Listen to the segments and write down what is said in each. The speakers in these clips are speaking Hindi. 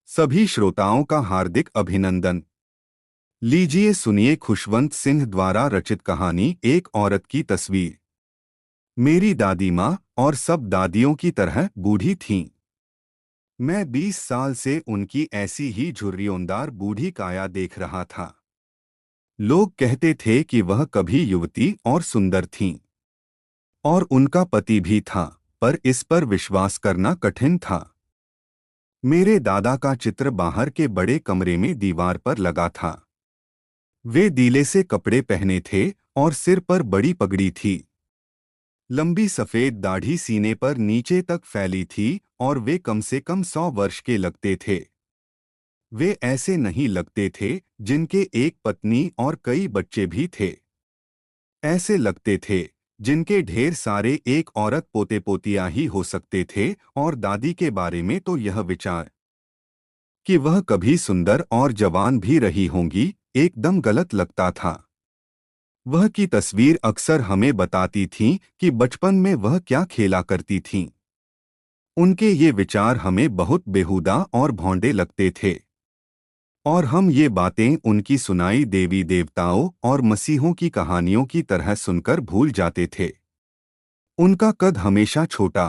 सभी श्रोताओं का हार्दिक अभिनंदन। लीजिए सुनिए खुशवंत सिंह द्वारा रचित कहानी एक औरत की तस्वीर। मेरी दादी माँ और सब दादियों की तरह बूढ़ी थीं। मैं 20 साल से उनकी ऐसी ही झुर्रियोंदार बूढ़ी काया देख रहा था। लोग कहते थे कि वह कभी युवती और सुंदर थीं और उनका पति भी था, पर इस पर विश्वास करना कठिन था। मेरे दादा का चित्र बाहर के बड़े कमरे में दीवार पर लगा था। वे दीले से कपड़े पहने थे और सिर पर बड़ी पगड़ी थी। लंबी सफेद दाढ़ी सीने पर नीचे तक फैली थी और वे कम से कम 100 वर्ष के लगते थे। वे ऐसे नहीं लगते थे जिनके एक पत्नी और कई बच्चे भी थे। ऐसे लगते थे जिनके ढेर सारे एक औरत पोते पोतियां ही हो सकते थे। और दादी के बारे में तो यह विचार कि वह कभी सुंदर और जवान भी रही होंगी एकदम गलत लगता था। वह की तस्वीर अक्सर हमें बताती थी कि बचपन में वह क्या खेला करती थीं। उनके ये विचार हमें बहुत बेहुदा और भौंडे लगते थे और हम ये बातें उनकी सुनाई देवी देवताओं और मसीहों की कहानियों की तरह सुनकर भूल जाते थे। उनका कद हमेशा छोटा,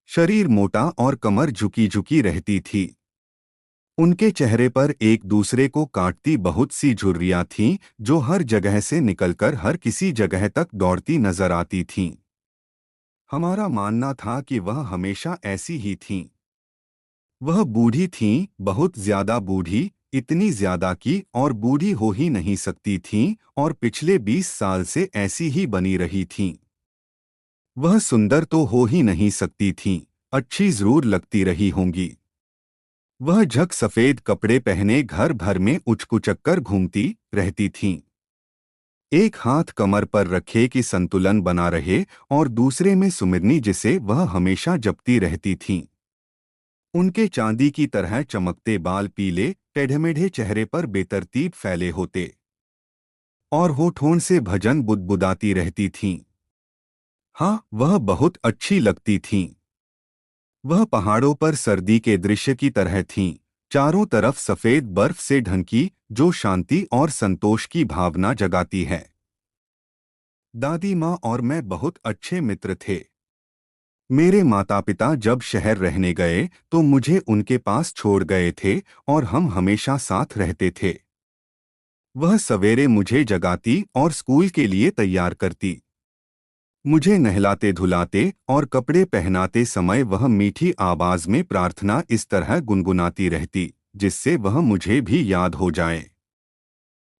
शरीर मोटा और कमर झुकी झुकी रहती थी। उनके चेहरे पर एक दूसरे को काटती बहुत सी झुर्रियां थीं जो हर जगह से निकलकर हर किसी जगह तक दौड़ती नजर आती थीं। हमारा मानना था कि वह हमेशा ऐसी ही थीं। वह बूढ़ी थीं, बहुत ज्यादा बूढ़ी, इतनी ज्यादा कि और बूढ़ी हो ही नहीं सकती थीं और पिछले 20 साल से ऐसी ही बनी रही थीं। वह सुंदर तो हो ही नहीं सकती थीं, अच्छी जरूर लगती रही होंगी। वह झक सफेद कपड़े पहने घर भर में उचकुचक घूमती रहती थीं। एक हाथ कमर पर रखे कि संतुलन बना रहे और दूसरे में सुमिरनी जिसे वह हमेशा जपती रहती थीं। उनके चांदी की तरह चमकते बाल पीले टेढ़मेढ़े चेहरे पर बेतरतीब फैले होते और होठों से भजन बुदबुदाती रहती थीं। हाँ, वह बहुत अच्छी लगती थीं। वह पहाड़ों पर सर्दी के दृश्य की तरह थीं, चारों तरफ सफेद बर्फ से ढंकी, जो शांति और संतोष की भावना जगाती है। दादी माँ और मैं बहुत अच्छे मित्र थे। मेरे माता पिता जब शहर रहने गए तो मुझे उनके पास छोड़ गए थे और हम हमेशा साथ रहते थे। वह सवेरे मुझे जगाती और स्कूल के लिए तैयार करती। मुझे नहलाते धुलाते और कपड़े पहनाते समय वह मीठी आवाज में प्रार्थना इस तरह गुनगुनाती रहती जिससे वह मुझे भी याद हो जाए।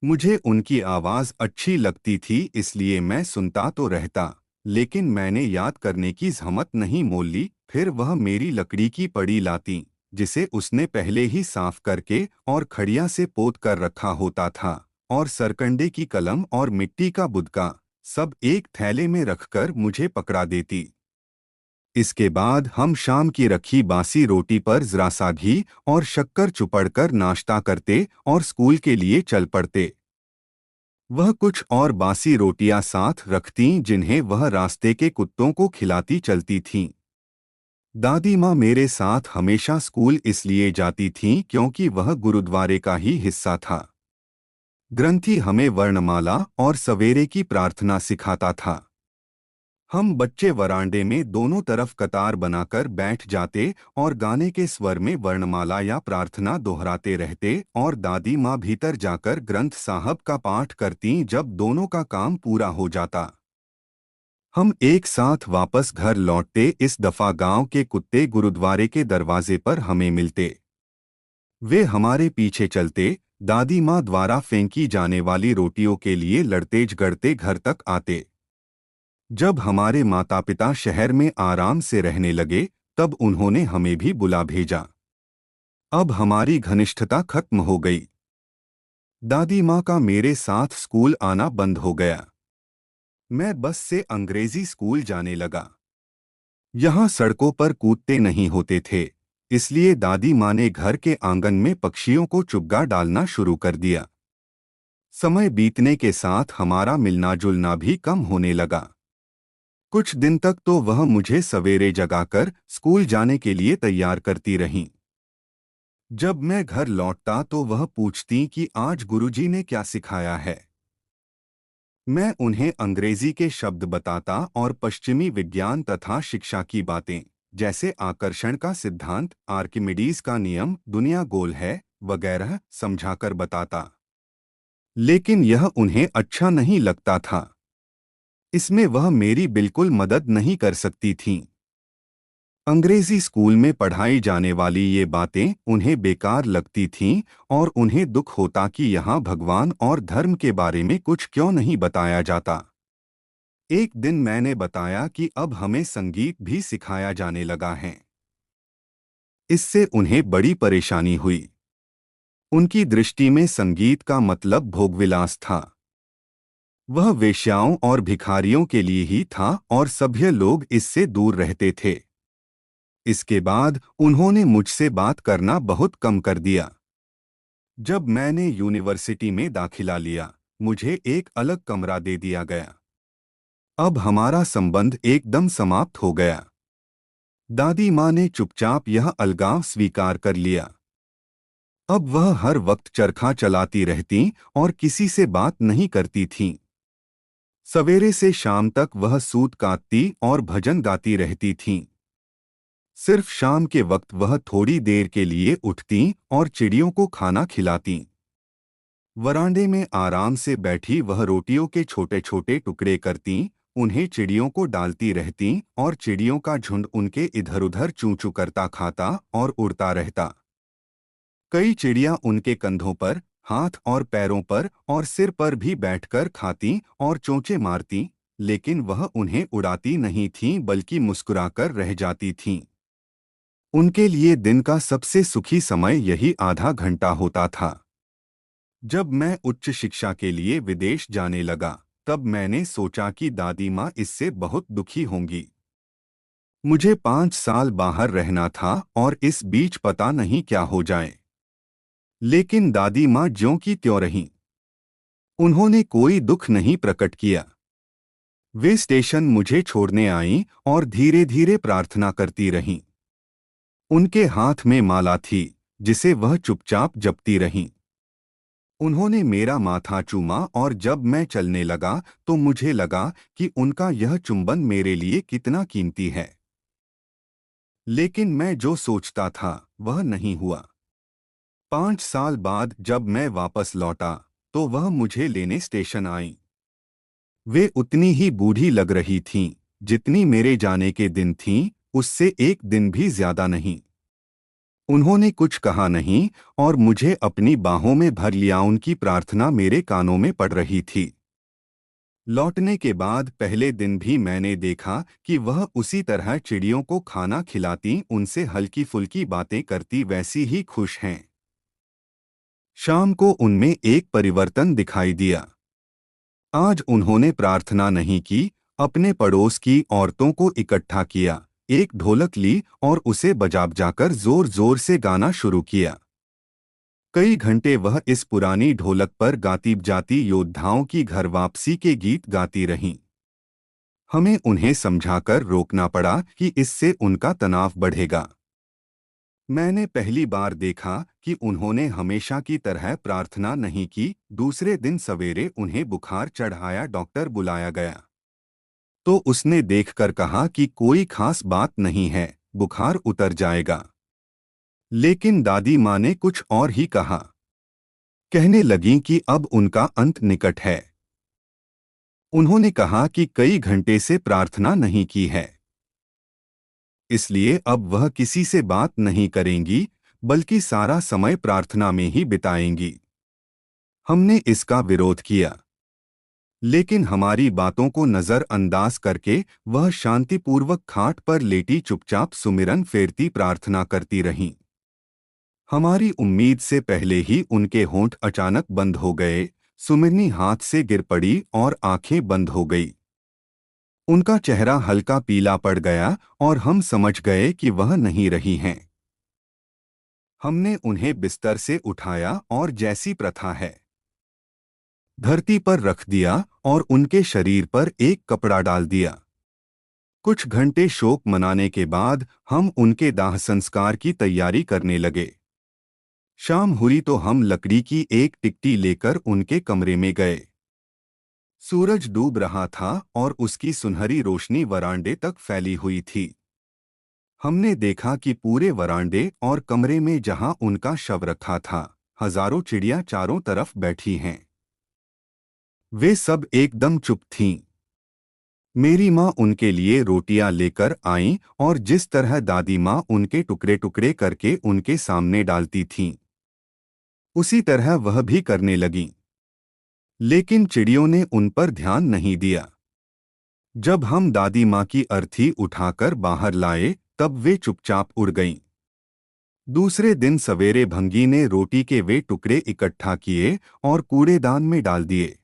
मुझे उनकी आवाज अच्छी लगती थी इसलिए मैं सुनता तो रहता, लेकिन मैंने याद करने की जहमत नहीं मोल ली। फिर वह मेरी लकड़ी की पड़ी लाती जिसे उसने पहले ही साफ करके और खड़िया से पोत कर रखा होता था, और सरकंडे की कलम और मिट्टी का बुदका सब एक थैले में रखकर मुझे पकड़ा देती। इसके बाद हम शाम की रखी बासी रोटी पर जरा सा घी और शक्कर चुपड़कर नाश्ता करते और स्कूल के लिए चल पड़ते। वह कुछ और बासी रोटियां साथ रखतीं जिन्हें वह रास्ते के कुत्तों को खिलाती चलती थीं। दादी माँ मेरे साथ हमेशा स्कूल इसलिए जाती थीं क्योंकि वह गुरुद्वारे का ही हिस्सा था। ग्रंथी हमें वर्णमाला और सवेरे की प्रार्थना सिखाता था। हम बच्चे वरांडे में दोनों तरफ कतार बनाकर बैठ जाते और गाने के स्वर में वर्णमाला या प्रार्थना दोहराते रहते और दादी माँ भीतर जाकर ग्रंथ साहब का पाठ करतीं। जब दोनों का काम पूरा हो जाता हम एक साथ वापस घर लौटते। इस दफा गांव के कुत्ते गुरुद्वारे के दरवाजे पर हमें मिलते। वे हमारे पीछे चलते, दादी माँ द्वारा फेंकी जाने वाली रोटियों के लिए लड़ते झगड़ते घर तक आते। जब हमारे माता पिता शहर में आराम से रहने लगे तब उन्होंने हमें भी बुला भेजा। अब हमारी घनिष्ठता खत्म हो गई। दादी माँ का मेरे साथ स्कूल आना बंद हो गया। मैं बस से अंग्रेजी स्कूल जाने लगा। यहाँ सड़कों पर कूदते नहीं होते थे, इसलिए दादी माँ ने घर के आंगन में पक्षियों को चुग्गा डालना शुरू कर दिया। समय बीतने के साथ हमारा मिलना जुलना भी कम होने लगा। कुछ दिन तक तो वह मुझे सवेरे जगाकर स्कूल जाने के लिए तैयार करती रहीं। जब मैं घर लौटता तो वह पूछती कि आज गुरुजी ने क्या सिखाया है। मैं उन्हें अंग्रेजी के शब्द बताता और पश्चिमी विज्ञान तथा शिक्षा की बातें, जैसे आकर्षण का सिद्धांत, आर्किमिडीज का नियम, दुनिया गोल है वगैरह समझाकर बताता। लेकिन यह उन्हें अच्छा नहीं लगता था। इसमें वह मेरी बिल्कुल मदद नहीं कर सकती थीं। अंग्रेजी स्कूल में पढ़ाई जाने वाली ये बातें उन्हें बेकार लगती थीं और उन्हें दुख होता कि यहाँ भगवान और धर्म के बारे में कुछ क्यों नहीं बताया जाता। एक दिन मैंने बताया कि अब हमें संगीत भी सिखाया जाने लगा है। इससे उन्हें बड़ी परेशानी हुई। उनकी दृष्टि में संगीत का मतलब भोगविलास था। वह वेश्याओं और भिखारियों के लिए ही था और सभ्य लोग इससे दूर रहते थे। इसके बाद उन्होंने मुझसे बात करना बहुत कम कर दिया। जब मैंने यूनिवर्सिटी में दाखिला लिया, मुझे एक अलग कमरा दे दिया गया। अब हमारा संबंध एकदम समाप्त हो गया। दादी माँ ने चुपचाप यह अलगाव स्वीकार कर लिया। अब वह हर वक्त चरखा चलाती रहती और किसी से बात नहीं करती थीं। सवेरे से शाम तक वह सूत काटती और भजन गाती रहती थीं। सिर्फ शाम के वक्त वह थोड़ी देर के लिए उठती और चिड़ियों को खाना खिलाती। वरांडे में आराम से बैठी वह रोटियों के छोटे छोटे टुकड़े करती, उन्हें चिड़ियों को डालती रहती और चिड़ियों का झुंड उनके इधर उधर चूं चूं करता खाता और उड़ता रहता। कई चिड़ियां उनके कंधों पर, हाथ और पैरों पर और सिर पर भी बैठकर खाती और चोंचे मारती, लेकिन वह उन्हें उड़ाती नहीं थीं बल्कि मुस्कुराकर रह जाती थीं। उनके लिए दिन का सबसे सुखी समय यही आधा घंटा होता था। जब मैं उच्च शिक्षा के लिए विदेश जाने लगा, तब मैंने सोचा कि दादी माँ इससे बहुत दुखी होंगी। मुझे 5 साल बाहर रहना था और इस बीच पता नहीं क्या हो जाए। लेकिन दादी माँ ज्यों की त्यों रहीं। उन्होंने कोई दुख नहीं प्रकट किया। वे स्टेशन मुझे छोड़ने आईं और धीरे धीरे प्रार्थना करती रहीं। उनके हाथ में माला थी, जिसे वह चुपचाप जपती रहीं। उन्होंने मेरा माथा चूमा और जब मैं चलने लगा तो मुझे लगा कि उनका यह चुंबन मेरे लिए कितना कीमती है। लेकिन मैं जो सोचता था वह नहीं हुआ। 5 साल बाद जब मैं वापस लौटा तो वह मुझे लेने स्टेशन आईं। वे उतनी ही बूढ़ी लग रही थीं जितनी मेरे जाने के दिन थीं, उससे एक दिन भी ज्यादा नहीं। उन्होंने कुछ कहा नहीं और मुझे अपनी बाहों में भर लिया। उनकी प्रार्थना मेरे कानों में पड़ रही थी। लौटने के बाद पहले दिन भी मैंने देखा कि वह उसी तरह चिड़ियों को खाना खिलाती, उनसे हल्की फुल्की बातें करती, वैसी ही खुश हैं। शाम को उनमें एक परिवर्तन दिखाई दिया। आज उन्होंने प्रार्थना नहीं की, अपने पड़ोस की औरतों को इकट्ठा किया, एक ढोलक ली और उसे बजाकर जोर जोर से गाना शुरू किया। कई घंटे वह इस पुरानी ढोलक पर गाती जाती योद्धाओं की घर वापसी के गीत गाती रहीं। हमें उन्हें समझाकर रोकना पड़ा कि इससे उनका तनाव बढ़ेगा। मैंने पहली बार देखा कि उन्होंने हमेशा की तरह प्रार्थना नहीं की। दूसरे दिन सवेरे उन्हें बुखार चढ़ आया, डॉक्टर बुलाया गया तो उसने देखकर कहा कि कोई खास बात नहीं है, बुखार उतर जाएगा। लेकिन दादी माँ ने कुछ और ही कहा। कहने लगीं कि अब उनका अंत निकट है। उन्होंने कहा कि कई घंटे से प्रार्थना नहीं की है, इसलिए अब वह किसी से बात नहीं करेंगी बल्कि सारा समय प्रार्थना में ही बिताएंगी। हमने इसका विरोध किया, लेकिन हमारी बातों को नजरअंदाज करके वह शांतिपूर्वक खाट पर लेटी चुपचाप सुमिरन फेरती प्रार्थना करती रहीं। हमारी उम्मीद से पहले ही उनके होंठ अचानक बंद हो गए, सुमिरनी हाथ से गिर पड़ी और आंखें बंद हो गई। उनका चेहरा हल्का पीला पड़ गया और हम समझ गए कि वह नहीं रही हैं। हमने उन्हें बिस्तर से उठाया और जैसी प्रथा है धरती पर रख दिया और उनके शरीर पर एक कपड़ा डाल दिया। कुछ घंटे शोक मनाने के बाद हम उनके दाह संस्कार की तैयारी करने लगे। शाम हुई तो हम लकड़ी की एक टिकटी लेकर उनके कमरे में गए। सूरज डूब रहा था और उसकी सुनहरी रोशनी वरांडे तक फैली हुई थी। हमने देखा कि पूरे वरांडे और कमरे में जहां उनका शव रखा था, हजारों चिड़ियां चारों तरफ बैठी हैं। वे सब एकदम चुप थीं। मेरी माँ उनके लिए रोटियां लेकर आईं और जिस तरह दादी माँ उनके टुकड़े टुकड़े करके उनके सामने डालती थीं, उसी तरह वह भी करने लगीं। लेकिन चिड़ियों ने उन पर ध्यान नहीं दिया। जब हम दादी माँ की अर्थी उठाकर बाहर लाए, तब वे चुपचाप उड़ गईं। दूसरे दिन सवेरे भंगी ने रोटी के वे टुकड़े इकट्ठा किए और कूड़ेदान में डाल दिए।